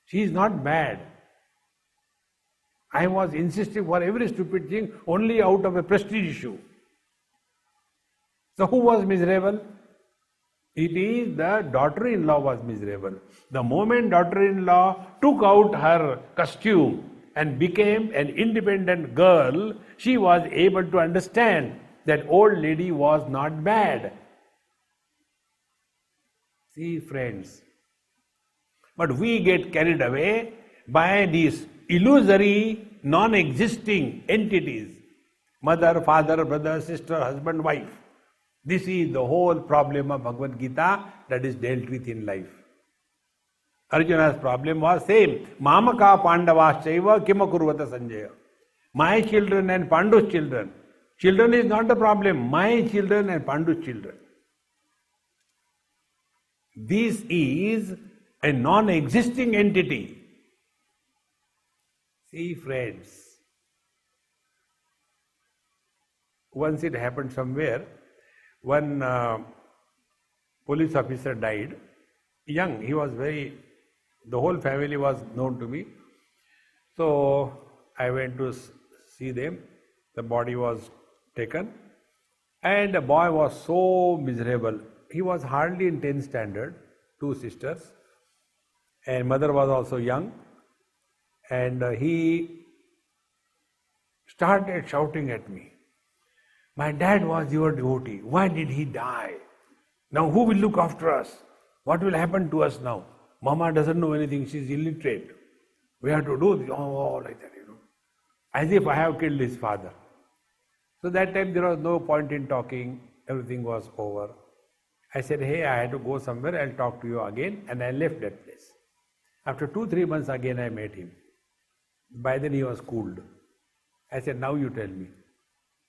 A: She is not bad. I was insisting for every stupid thing only out of a prestige issue. So who was miserable? It is the daughter-in-law was miserable. The moment daughter-in-law took out her costume and became an independent girl, she was able to understand that old lady was not bad. See, friends, but we get carried away by these illusory, non-existing entities. Mother, father, brother, sister, husband, wife. This is the whole problem of Bhagavad Gita that is dealt with in life. Arjuna's problem was same. Mamaka Pandavaschaiva Kimakurvata Sanjaya. My children and Pandu's children. Children is not the problem. My children and Pandu's children. This is a non-existing entity. See, friends, once it happened somewhere, one police officer died, young, he was the whole family was known to me. So I went to see them, the body was taken, and the boy was so miserable. He was hardly in 10th standard, 2 sisters, and mother was also young, and he started shouting at me. My dad was your devotee. Why did he die? Now who will look after us? What will happen to us now? Mama doesn't know anything. She is illiterate. We have to do this. Oh, like that, As if I have killed his father. So that time there was no point in talking. Everything was over. I said, hey, I had to go somewhere. I'll talk to you again. And I left that place. After 2-3 months again I met him. By then he was cooled. I said, now you tell me.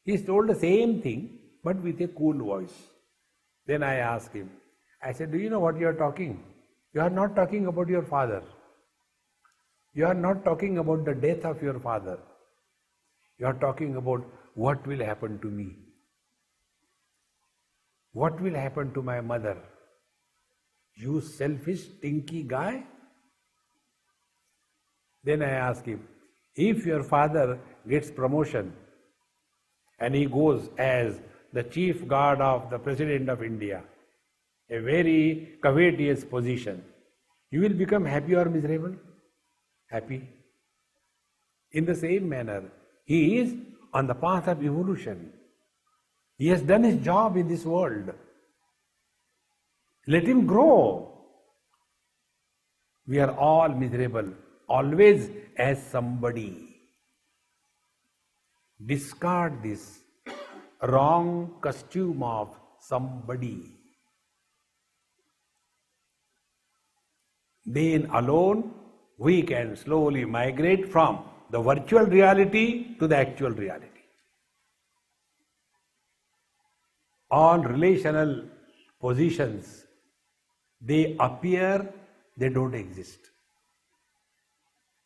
A: He told the same thing, but with a cool voice. Then I asked him, I said, do you know what you are talking? You are not talking about your father. You are not talking about the death of your father. You are talking about what will happen to me. What will happen to my mother? You selfish, stinky guy? Then I asked him, if your father gets promotion, and he goes as the chief guard of the President of India, a very covetous position, you will become happy or miserable? Happy. In the same manner, he is on the path of evolution. He has done his job in this world. Let him grow. We are all miserable, always as somebody. Discard this wrong costume of somebody. Then alone we can slowly migrate from the virtual reality to the actual reality. All relational positions, they appear, they don't exist.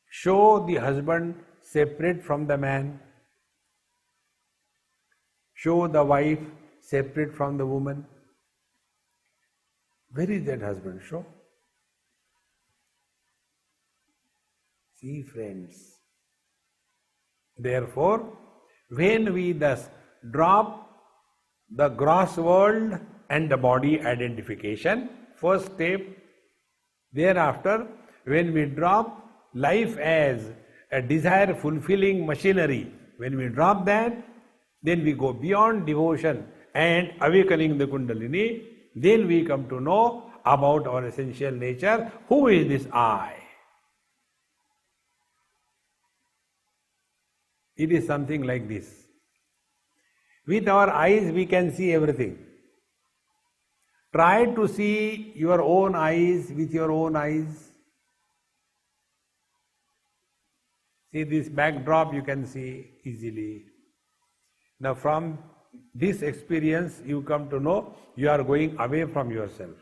A: Show the husband separate from the man. Show the wife separate from the woman. Where is that husband? Show. See, friends. Therefore, when we thus drop the gross world and the body identification, first step, thereafter, when we drop life as a desire-fulfilling machinery, when we drop that, then we go beyond devotion and awakening the Kundalini. Then we come to know about our essential nature. Who is this I? It is something like this. With our eyes we can see everything. Try to see your own eyes with your own eyes. See this backdrop you can see easily. Now from this experience you come to know you are going away from yourself.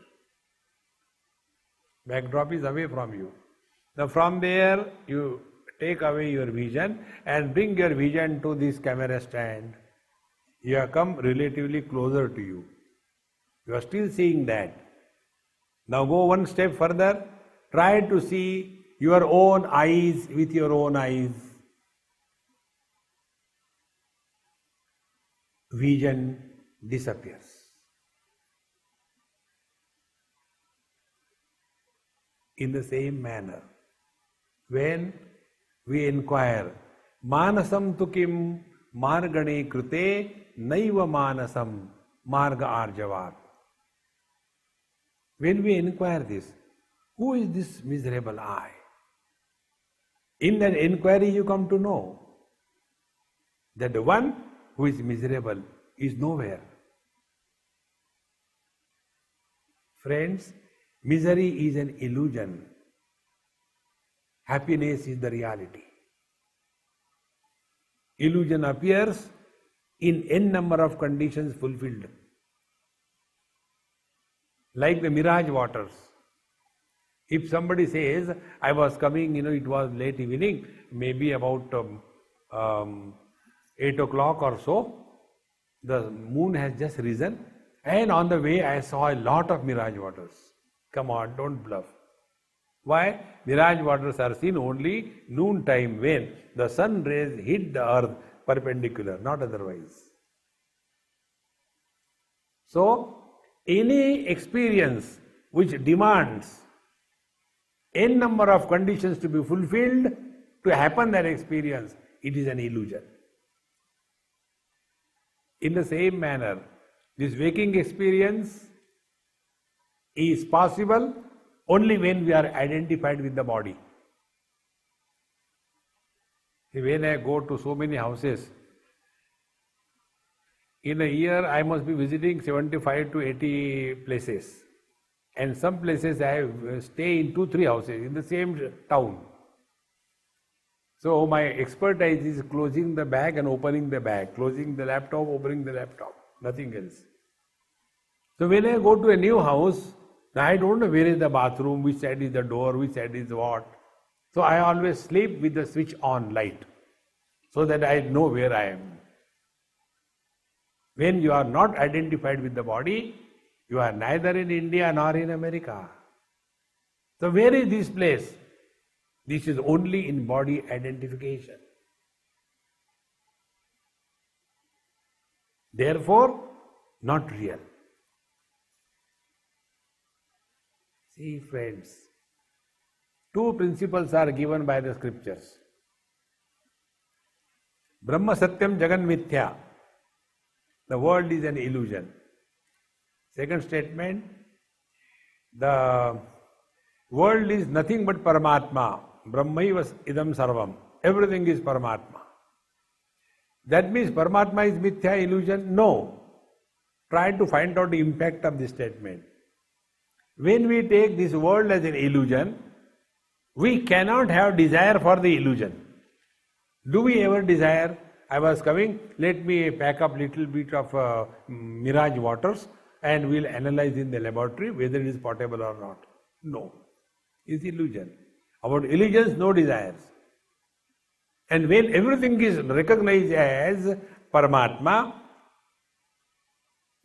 A: Backdrop is away from you. Now from there you take away your vision and bring your vision to this camera stand. You have come relatively closer to you. You are still seeing that. Now go one step further. Try to see your own eyes with your own eyes. Vision disappears. In the same manner, when we inquire, Manasam tu kim margane krute naiva manasam marga arjavat. When we inquire this, who is this miserable I? In that inquiry you come to know that the one who is miserable is nowhere. Friends, misery is an illusion. Happiness is the reality. Illusion appears in n number of conditions fulfilled. Like the mirage waters. If somebody says, I was coming, it was late evening, maybe about 8 o'clock or so, the moon has just risen, and on the way I saw a lot of mirage waters. Come on, don't bluff. Why? Mirage waters are seen only noon time when the sun rays hit the earth perpendicular, not otherwise. So, any experience which demands n number of conditions to be fulfilled to happen that experience, it is an illusion. In the same manner, this waking experience is possible only when we are identified with the body. When I go to so many houses, in a year I must be visiting 75 to 80 places. And some places I stay in 2-3 houses in the same town. So my expertise is closing the bag and opening the bag, closing the laptop, opening the laptop, nothing else. So when I go to a new house, I don't know where is the bathroom, which side is the door, which side is what. So I always sleep with the switch on light, so that I know where I am. When you are not identified with the body, you are neither in India nor in America. So where is this place? This is only in body identification. Therefore, not real. See friends, two principles are given by the scriptures. Brahma Satyam Jagan Mithya. The world is an illusion. Second statement, the world is nothing but Paramatma. Brahmaiva idam sarvam. Everything is Paramatma. That means Paramatma is Mithya, illusion? No. Try to find out the impact of this statement. When we take this world as an illusion, we cannot have desire for the illusion. Do we ever desire, I was coming, let me pack up little bit of mirage waters and we'll analyze in the laboratory whether it is potable or not. No. It's illusion. About illusions, no desires. And when everything is recognized as Paramatma,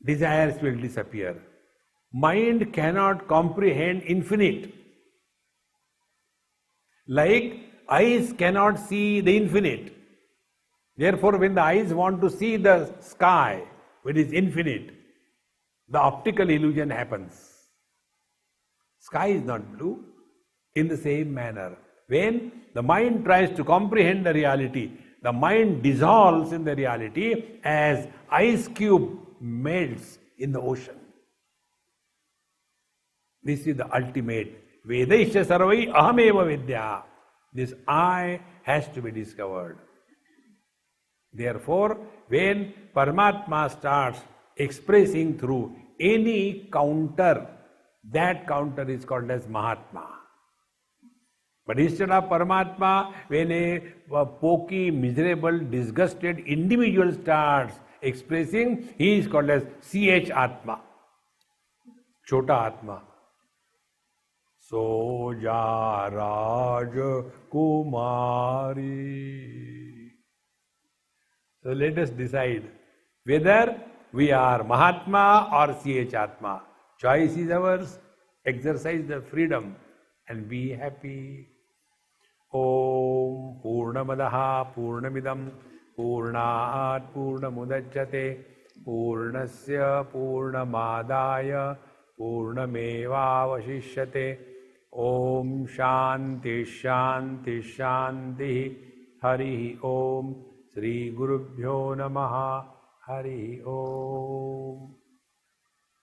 A: desires will disappear. Mind cannot comprehend infinite. Like eyes cannot see the infinite. Therefore, when the eyes want to see the sky, which is infinite, the optical illusion happens. Sky is not blue. In the same manner, when the mind tries to comprehend the reality, the mind dissolves in the reality as ice cube melts in the ocean. This is the ultimate. Vedaisya sarvai ahameva vidya. This I has to be discovered. Therefore, when Paramatma starts expressing through any counter, that counter is called as Mahatma. But instead of Paramatma, when a pokey, miserable, disgusted individual starts expressing, he is called as CH Atma, Chota Atma. Soja Raj Kumari. So let us decide whether we are Mahatma or CH Atma. Choice is ours. Exercise the freedom and be happy. Om Purnamadaha Purnamidam Purnat Purnamudachyate Purnasya Purnamadaya Purnamevavashishyate. Om Shanti Shanti Shanti. Hari Om. Shri Gurubhyo Namaha. Hari Om.